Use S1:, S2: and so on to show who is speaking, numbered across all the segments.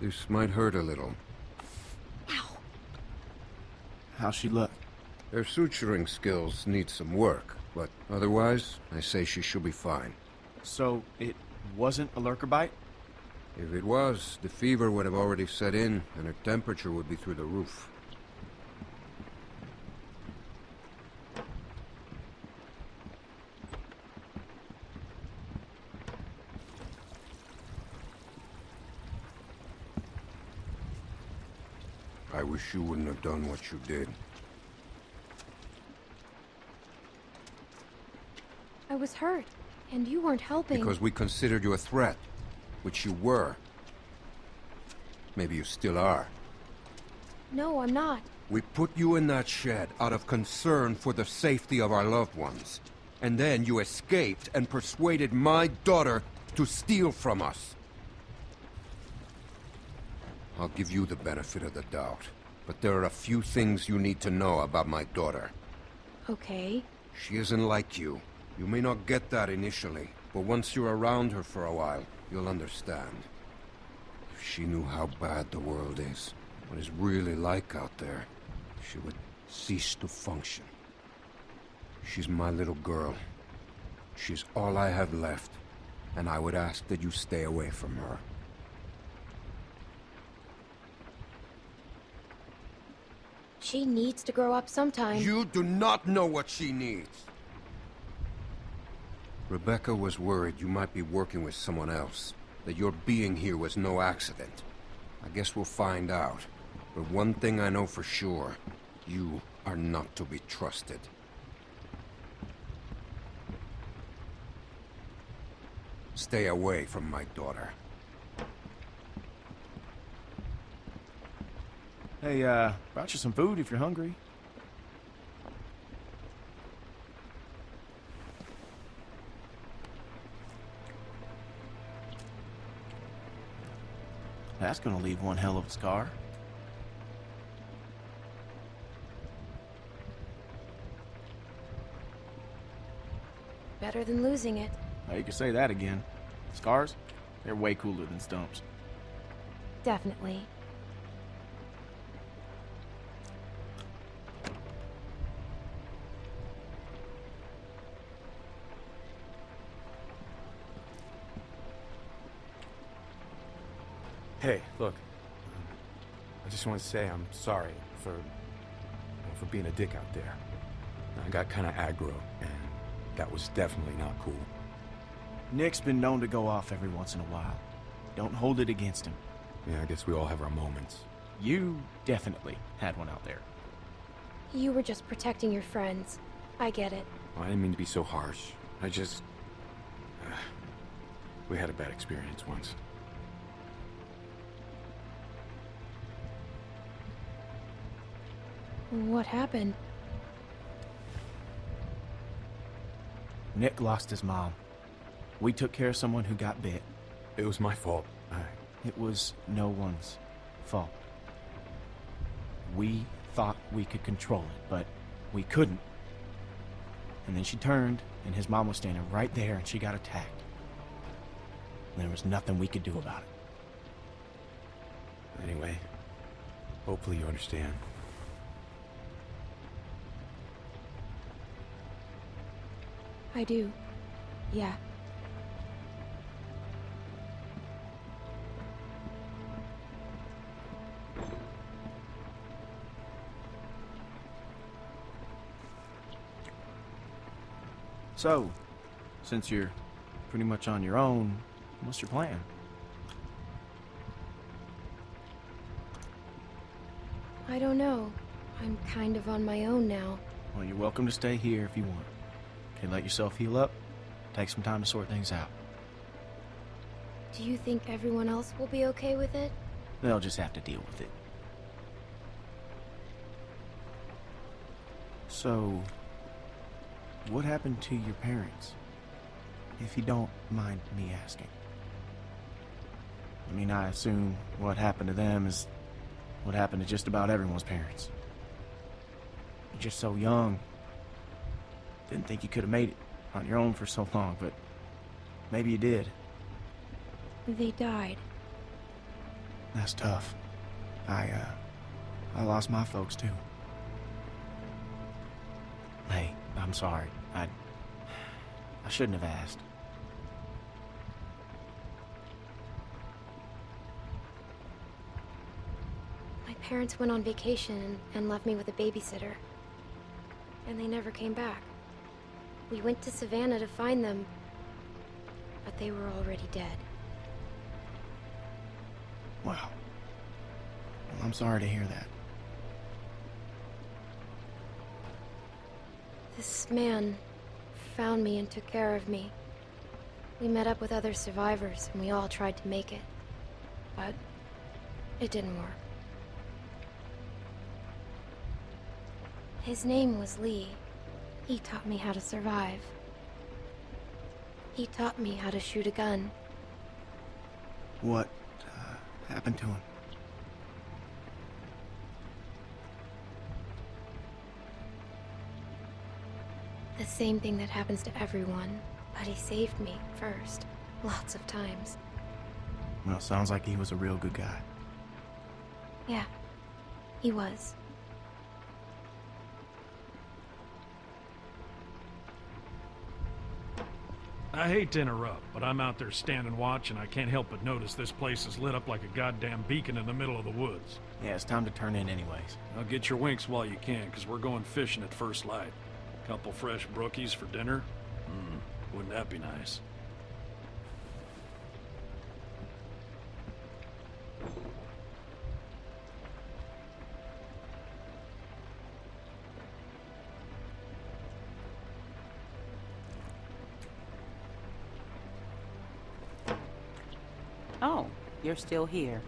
S1: This might hurt a little.
S2: Ow.
S3: How's she look?
S1: Her suturing skills need some work, but otherwise, I say she should be fine.
S3: So, it wasn't a lurker bite?
S1: If it was, the fever would have already set in, and her temperature would be through the roof. I wish you wouldn't have done what you did.
S2: I was hurt, and you weren't helping.
S1: Because we considered you a threat, which you were. Maybe you still are.
S2: No, I'm not.
S1: We put you in that shed out of concern for the safety of our loved ones. And then you escaped and persuaded my daughter to steal from us. I'll give you the benefit of the doubt, but there are a few things you need to know about my daughter.
S2: Okay.
S1: She isn't like you. You may not get that initially, but once you're around her for a while, you'll understand. If she knew how bad the world is, what it's really like out there, she would cease to function. She's my little girl. She's all I have left, and I would ask that you stay away from her.
S2: She needs to grow up sometime.
S1: You do not know what she needs. Rebecca was worried you might be working with someone else, that your being here was no accident. I guess we'll find out. But one thing I know for sure, you are not to be trusted. Stay away from my daughter.
S3: Hey, brought you some food if you're hungry. That's gonna leave one hell of a scar.
S2: Better than losing it.
S3: Now, you can say that again. Scars? They're way cooler than stumps.
S2: Definitely.
S4: Hey, look. I just want to say I'm sorry for being a dick out there. I got kind of aggro, and that was definitely not cool.
S3: Nick's been known to go off every once in a while. Don't hold it against him.
S4: Yeah, I guess we all have our moments.
S3: You definitely had one out there.
S2: You were just protecting your friends. I get it.
S4: Well, I didn't mean to be so harsh. I just... we had a bad experience once.
S2: What happened?
S3: Nick lost his mom. We took care of someone who got bit.
S4: It was my fault.
S3: It was no one's fault. We thought we could control it, but we couldn't. And then she turned, and his mom was standing right there, and she got attacked. And there was nothing we could do about it.
S4: Anyway, hopefully you understand.
S2: I do. Yeah.
S3: So, since you're pretty much on your own, what's your plan?
S2: I don't know. I'm kind of on my own now.
S3: Well, you're welcome to stay here if you want. Okay, let yourself heal up. Take some time to sort things out.
S2: Do you think everyone else will be okay with it?
S3: They'll just have to deal with it. So, what happened to your parents? If you don't mind me asking. I mean, I assume what happened to them is what happened to just about everyone's parents. You're just so young. Didn't think you could have made it on your own for so long, but maybe you did.
S2: They died.
S3: That's tough. I lost my folks too. Hey, I'm sorry. I shouldn't have asked.
S2: My parents went on vacation and left me with a babysitter. And they never came back. We went to Savannah to find them, but they were already dead.
S3: Wow. Well, I'm sorry to hear that.
S2: This man found me and took care of me. We met up with other survivors and we all tried to make it. But it didn't work. His name was Lee. He taught me how to survive. He taught me how to shoot a gun.
S3: What happened to him?
S2: The same thing that happens to everyone, but he saved me first, lots of times.
S3: Well, sounds like he was a real good guy.
S2: Yeah, he was.
S5: I hate to interrupt, but I'm out there standing watch and I can't help but notice this place is lit up like a goddamn beacon in the middle of the woods.
S3: Yeah, it's time to turn in anyways.
S5: Now get your winks while you can, because we're going fishing at first light. Couple fresh brookies for dinner? Wouldn't that be nice?
S6: Oh, you're still here.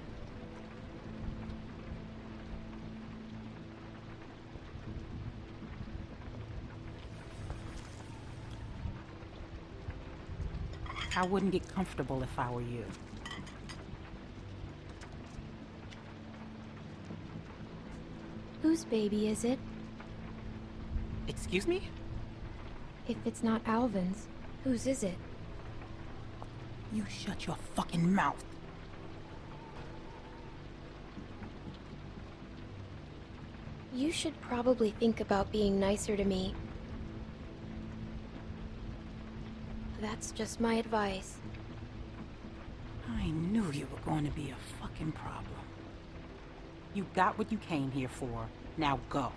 S6: I wouldn't get comfortable if I were you.
S2: Whose baby is it?
S6: Excuse me?
S2: If it's not Alvin's, whose is it?
S6: You shut your fucking mouth.
S2: You should probably think about being nicer to me. That's just my advice.
S6: I knew you were going to be a fucking problem. You got what you came here for. Now go.